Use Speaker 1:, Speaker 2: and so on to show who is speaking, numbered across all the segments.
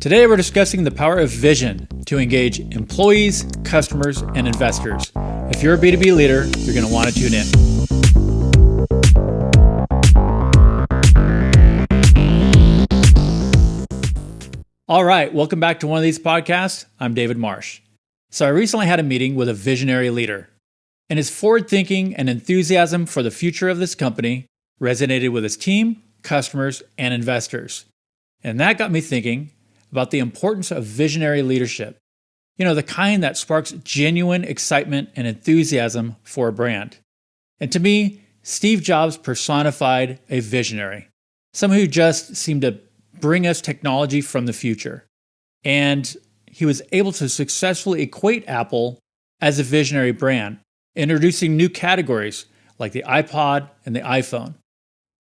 Speaker 1: Today we're discussing the power of vision to engage employees, customers, and investors. If you're a B2B leader, you're going to want to tune in. All right, welcome back to one of these podcasts. I'm David Marsh. So I recently had a meeting with a visionary leader, and his forward thinking and enthusiasm for the future of this company resonated with his team, customers, and investors. And that got me thinking about the importance of visionary leadership. You know, the kind that sparks genuine excitement and enthusiasm for a brand. And to me, Steve Jobs personified a visionary, someone who just seemed to bring us technology from the future. And he was able to successfully equate Apple as a visionary brand, introducing new categories like the iPod and the iPhone.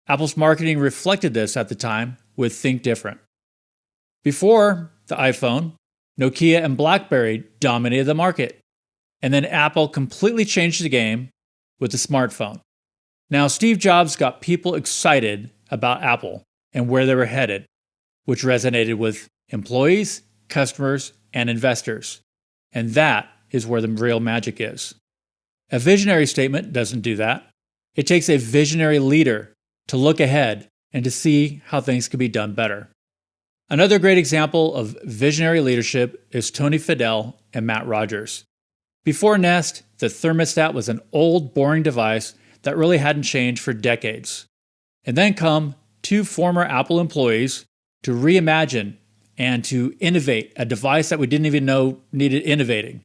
Speaker 1: Apple's marketing reflected this at the time with Think Different. Before the iPhone, Nokia and BlackBerry dominated the market. And then Apple completely changed the game with the smartphone. Now, Steve Jobs got people excited about Apple and where they were headed, which resonated with employees, customers, and investors. And that is where the real magic is. A visionary statement doesn't do that. It takes a visionary leader to look ahead and to see how things can be done better. Another great example of visionary leadership is Tony Fidel and Matt Rogers. Before Nest, the thermostat was an old, boring device that really hadn't changed for decades. And then come two former Apple employees to reimagine and to innovate a device that we didn't even know needed innovating.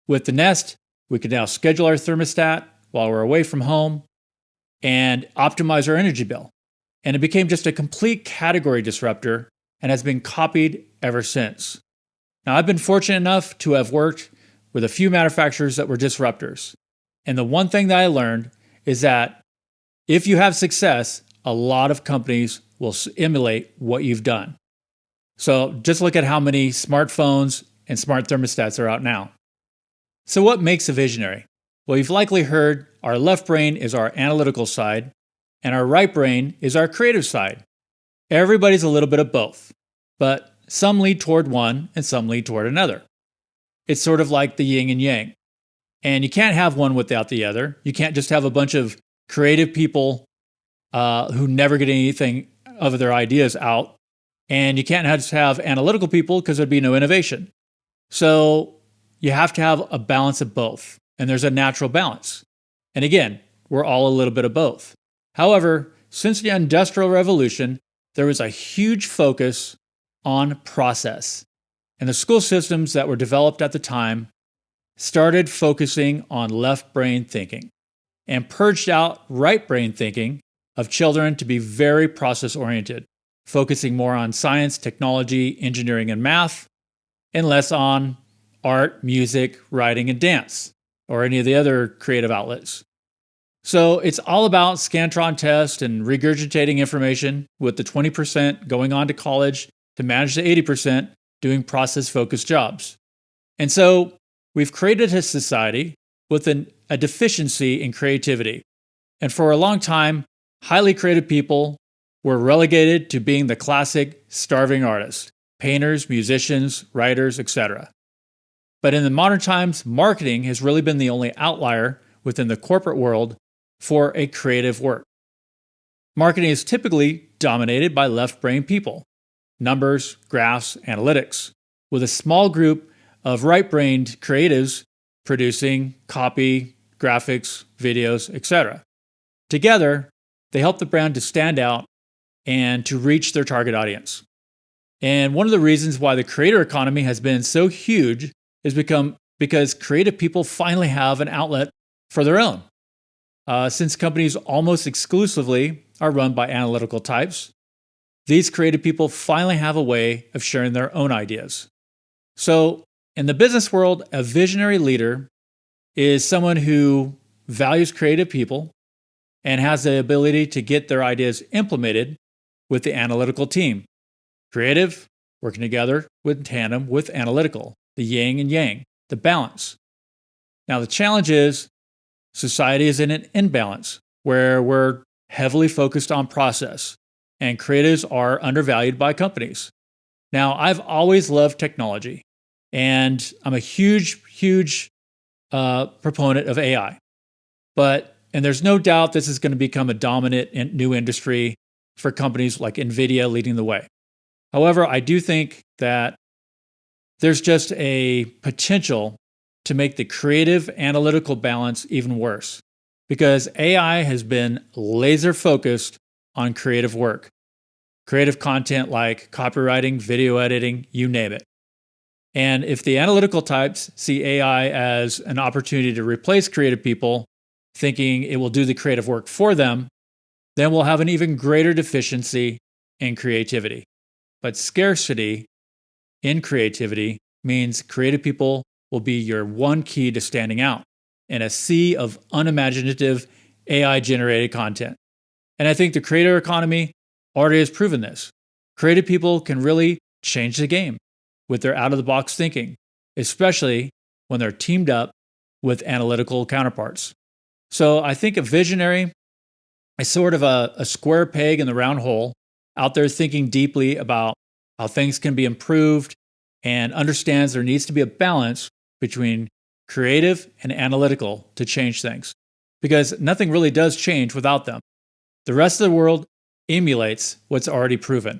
Speaker 1: With the Nest, we could now schedule our thermostat while we're away from home and optimize our energy bill. And it became just a complete category disruptor and has been copied ever since. Now, I've been fortunate enough to have worked with a few manufacturers that were disruptors. And the one thing that I learned is that if you have success, a lot of companies will emulate what you've done. So just look at how many smartphones and smart thermostats are out now. So what makes a visionary? Well, you've likely heard our left brain is our analytical side, and our right brain is our creative side. Everybody's a little bit of both, but some lead toward one and some lead toward another. It's sort of like the yin and yang. And you can't have one without the other. You can't just have a bunch of creative people who never get anything of their ideas out. And you can't just have analytical people because there'd be no innovation. So you have to have a balance of both. And there's a natural balance. And again, we're all a little bit of both. However, since the Industrial Revolution, there was a huge focus on process. And the school systems that were developed at the time started focusing on left brain thinking and purged out right brain thinking of children to be very process oriented, focusing more on science, technology, engineering, and math, and less on art, music, writing, and dance, or any of the other creative outlets. So it's all about Scantron test and regurgitating information, with the 20% going on to college to manage the 80% doing process-focused jobs. And so we've created a society with a deficiency in creativity. And for a long time, highly creative people were relegated to being the classic starving artist, painters, musicians, writers, etc. But in the modern times, marketing has really been the only outlier within the corporate world for a creative work. Marketing is typically dominated by left-brain people, numbers, graphs, analytics, with a small group of right-brained creatives producing copy, graphics, videos, etc. Together, they help the brand to stand out and to reach their target audience. And one of the reasons why the creator economy has been so huge is because creative people finally have an outlet for their own. Since companies almost exclusively are run by analytical types, these creative people finally have a way of sharing their own ideas. So, in the business world, a visionary leader is someone who values creative people and has the ability to get their ideas implemented with the analytical team. Creative, working together in tandem with analytical, the yin and yang, the balance. Now, the challenge is society is in an imbalance where we're heavily focused on process, and creatives are undervalued by companies. Now, I've always loved technology, and I'm a huge proponent of AI. And there's no doubt this is going to become a dominant new industry for companies like NVIDIA leading the way. However, I do think that there's just a potential to make the creative analytical balance even worse because AI has been laser focused on creative work, creative content like copywriting, video editing, you name it. And if the analytical types see AI as an opportunity to replace creative people, thinking it will do the creative work for them, then we'll have an even greater deficiency in creativity. But scarcity in creativity means creative people will be your one key to standing out in a sea of unimaginative AI-generated content. And I think the creator economy already has proven this. Creative people can really change the game with their out-of-the-box thinking, especially when they're teamed up with analytical counterparts. So I think a visionary is sort of a square peg in the round hole, out there thinking deeply about how things can be improved and understands there needs to be a balance between creative and analytical to change things, because nothing really does change without them. The rest of the world emulates what's already proven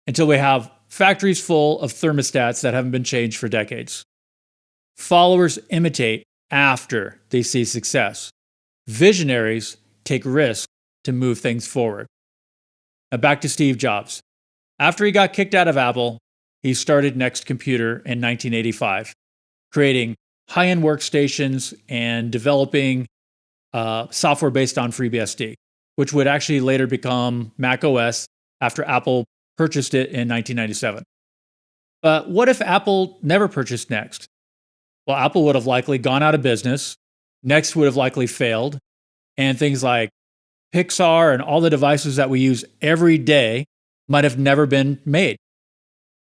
Speaker 1: until we have factories full of thermostats that haven't been changed for decades. Followers imitate after they see success. Visionaries take risks to move things forward. Now back to Steve Jobs. After he got kicked out of Apple, he started Next Computer in 1985, creating high-end workstations and developing software based on FreeBSD, which would actually later become Mac OS after Apple purchased it in 1997. But what if Apple never purchased Next? Well, Apple would have likely gone out of business, Next would have likely failed, and things like Pixar and all the devices that we use every day might have never been made.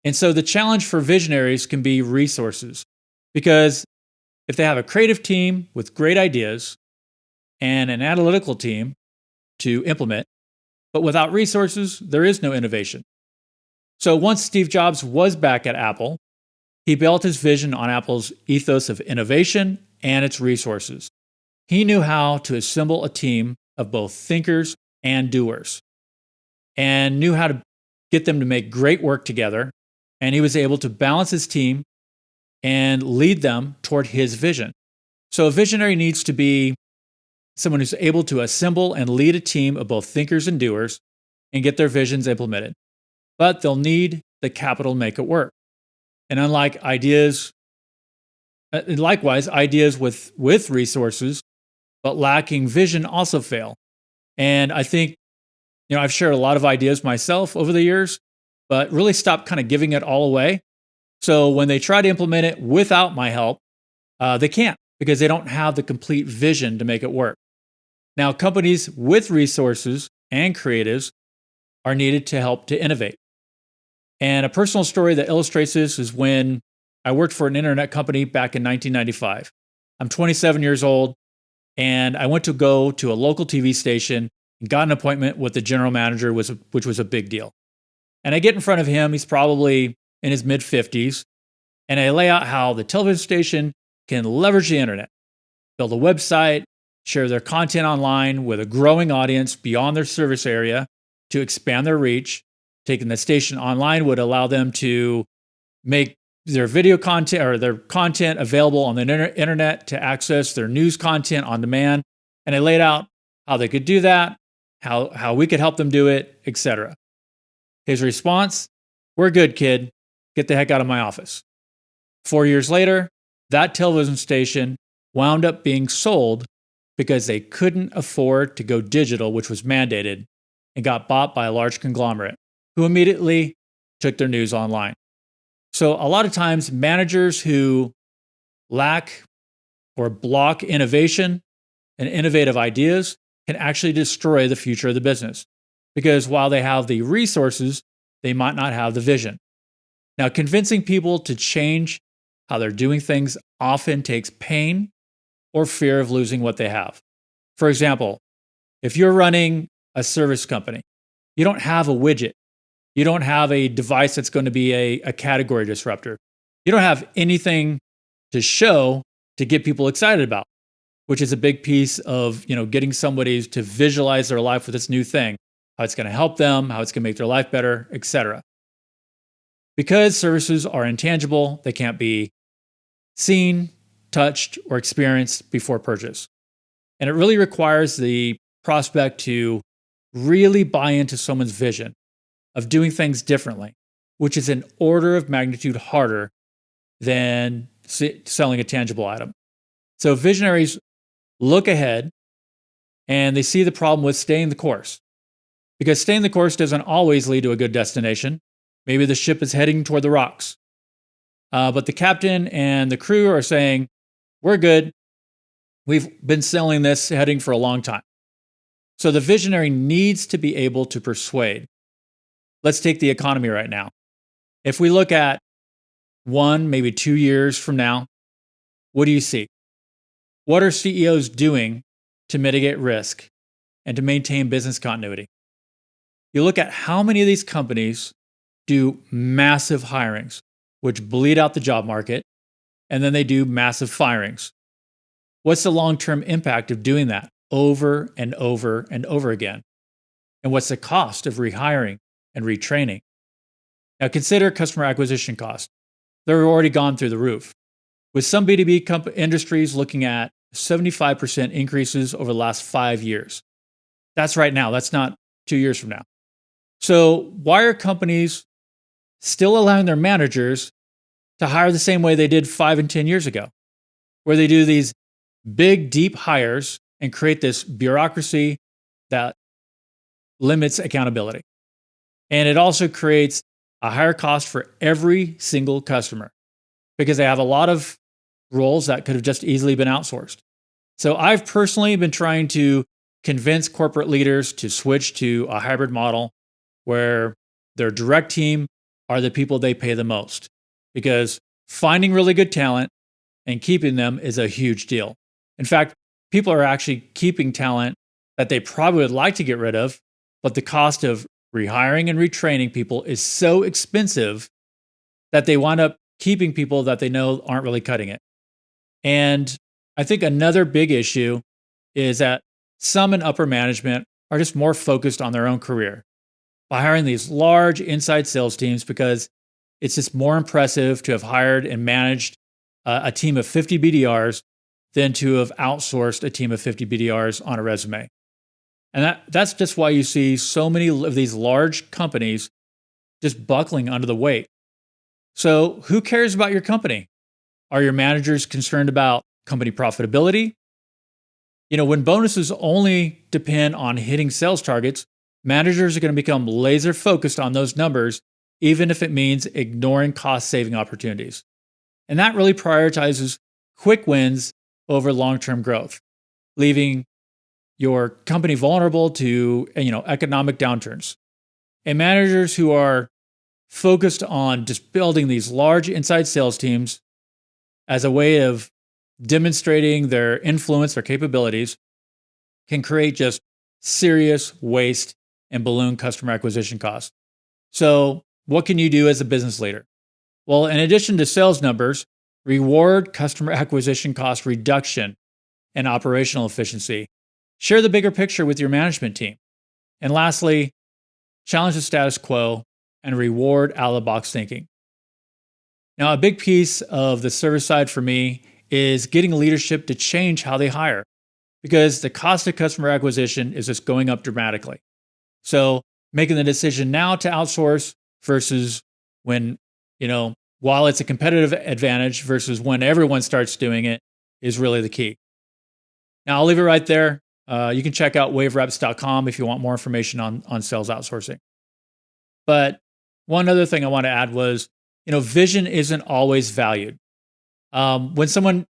Speaker 1: And so the challenge for visionaries can be resources, because if they have a creative team with great ideas and an analytical team to implement, but without resources, there is no innovation. So once Steve Jobs was back at Apple, he built his vision on Apple's ethos of innovation and its resources. He knew how to assemble a team of both thinkers and doers, and knew how to get them to make great work together. And he was able to balance his team and lead them toward his vision. So a visionary needs to be someone who's able to assemble and lead a team of both thinkers and doers and get their visions implemented. But they'll need the capital to make it work. And likewise, ideas with resources but lacking vision also fail. And I think, I've shared a lot of ideas myself over the years, but really stopped kind of giving it all away. So when they try to implement it without my help, they can't, because they don't have the complete vision to make it work. Now, companies with resources and creatives are needed to help to innovate. And a personal story that illustrates this is when I worked for an internet company back in 1995. I'm 27 years old, and I went to go to a local TV station and got an appointment with the general manager, which was a big deal. And I get in front of him, he's probably in his mid-50s, and I lay out how the television station can leverage the internet, build a website, share their content online with a growing audience beyond their service area to expand their reach. Taking the station online would allow them to make their video content or their content available on the internet to access their news content on demand. And I laid out how they could do that, how we could help them do it, etc. His response, "We're good, kid. Get the heck out of my office." 4 years later, that television station wound up being sold because they couldn't afford to go digital, which was mandated, and got bought by a large conglomerate who immediately took their news online. So a lot of times, managers who lack or block innovation and innovative ideas can actually destroy the future of the business, because while they have the resources, they might not have the vision. Now, convincing people to change how they're doing things often takes pain or fear of losing what they have. For example, if you're running a service company, you don't have a widget. You don't have a device that's going to be a category disruptor. You don't have anything to show to get people excited about, which is a big piece of, getting somebody to visualize their life with this new thing, how it's going to help them, how it's going to make their life better, etc. Because services are intangible, they can't be seen, touched, or experienced before purchase. And it really requires the prospect to really buy into someone's vision of doing things differently, which is an order of magnitude harder than selling a tangible item. So visionaries look ahead and they see the problem with staying the course, because staying the course doesn't always lead to a good destination. Maybe the ship is heading toward the rocks. But the captain and the crew are saying, we're good. We've been selling this heading for a long time. So the visionary needs to be able to persuade. Let's take the economy right now. If we look at 1, maybe 2 years from now, what do you see? What are CEOs doing to mitigate risk and to maintain business continuity? You look at how many of these companies do massive hirings, which bleed out the job market, and then they do massive firings. What's the long-term impact of doing that over and over and over again? And what's the cost of rehiring and retraining? Now consider customer acquisition costs. They're already gone through the roof, with some B2B industries looking at 75% increases over the last 5 years. That's right now. That's not 2 years from now. So why are companies still allowing their managers to hire the same way they did 5 and 10 years ago, where they do these big, deep hires and create this bureaucracy that limits accountability? And it also creates a higher cost for every single customer because they have a lot of roles that could have just easily been outsourced. So I've personally been trying to convince corporate leaders to switch to a hybrid model where their direct team are the people they pay the most, because finding really good talent and keeping them is a huge deal. In fact, people are actually keeping talent that they probably would like to get rid of, but the cost of rehiring and retraining people is so expensive that they wind up keeping people that they know aren't really cutting it. And I think another big issue is that some in upper management are just more focused on their own career by hiring these large inside sales teams, because it's just more impressive to have hired and managed a team of 50 BDRs than to have outsourced a team of 50 BDRs on a resume. And that's just why you see so many of these large companies just buckling under the weight. So who cares about your company? Are your managers concerned about company profitability? When bonuses only depend on hitting sales targets, managers are going to become laser focused on those numbers, even if it means ignoring cost-saving opportunities. And that really prioritizes quick wins over long-term growth, leaving your company vulnerable to, economic downturns. And managers who are focused on just building these large inside sales teams as a way of demonstrating their influence, their capabilities, can create just serious waste and balloon customer acquisition costs. So what can you do as a business leader? Well, in addition to sales numbers, reward customer acquisition cost reduction and operational efficiency. Share the bigger picture with your management team. And lastly, challenge the status quo and reward out-of-the-box thinking. Now, a big piece of the service side for me is getting leadership to change how they hire, because the cost of customer acquisition is just going up dramatically. So making the decision now to outsource versus when, while it's a competitive advantage versus when everyone starts doing it is really the key. Now, I'll leave it right there. You can check out wavereps.com if you want more information on sales outsourcing. But one other thing I want to add was, vision isn't always valued. When someone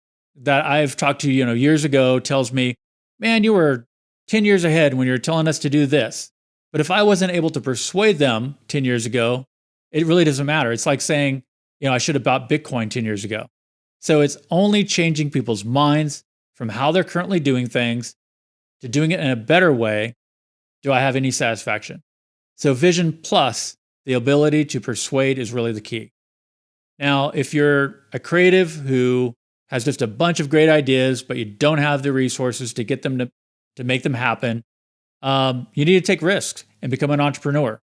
Speaker 1: that I've talked to, years ago tells me, man, you were 10 years ahead when you were telling us to do this. But if I wasn't able to persuade them 10 years ago, it really doesn't matter. It's like saying, I should have bought Bitcoin 10 years ago. So it's only changing people's minds from how they're currently doing things to doing it in a better way. Do I have any satisfaction? So vision plus the ability to persuade is really the key. Now, if you're a creative who has just a bunch of great ideas, but you don't have the resources to get them to make them happen, you need to take risks and become an entrepreneur.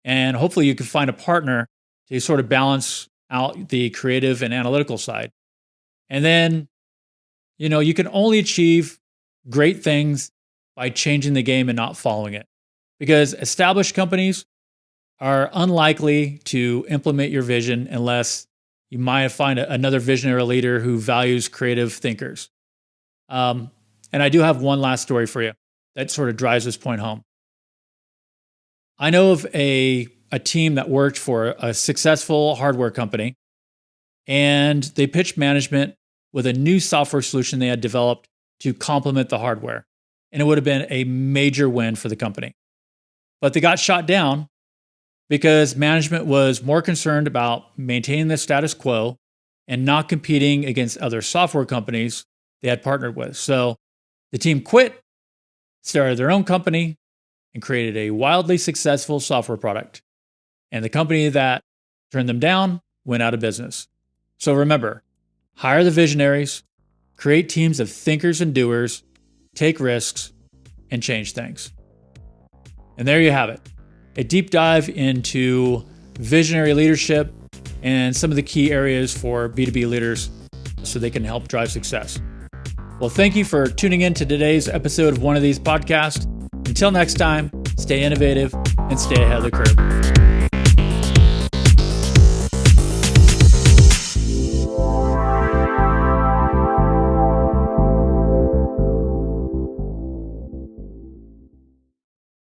Speaker 1: And hopefully you can find a partner to sort of balance out the creative and analytical side. And then, you can only achieve great things by changing the game and not following it. Because established companies are unlikely to implement your vision unless you might find another visionary leader who values creative thinkers. And I do have one last story for you that sort of drives this point home. I know of a team that worked for a successful hardware company, and they pitched management with a new software solution they had developed to complement the hardware. And it would have been a major win for the company. But they got shot down because management was more concerned about maintaining the status quo and not competing against other software companies they had partnered with. So the team quit, started their own company, and created a wildly successful software product. And the company that turned them down went out of business. So remember, hire the visionaries, create teams of thinkers and doers, take risks, and change things. And there you have it, a deep dive into visionary leadership and some of the key areas for B2B leaders so they can help drive success. Well, thank you for tuning in to today's episode of One of These podcasts. Until next time, stay innovative and stay ahead of the curve.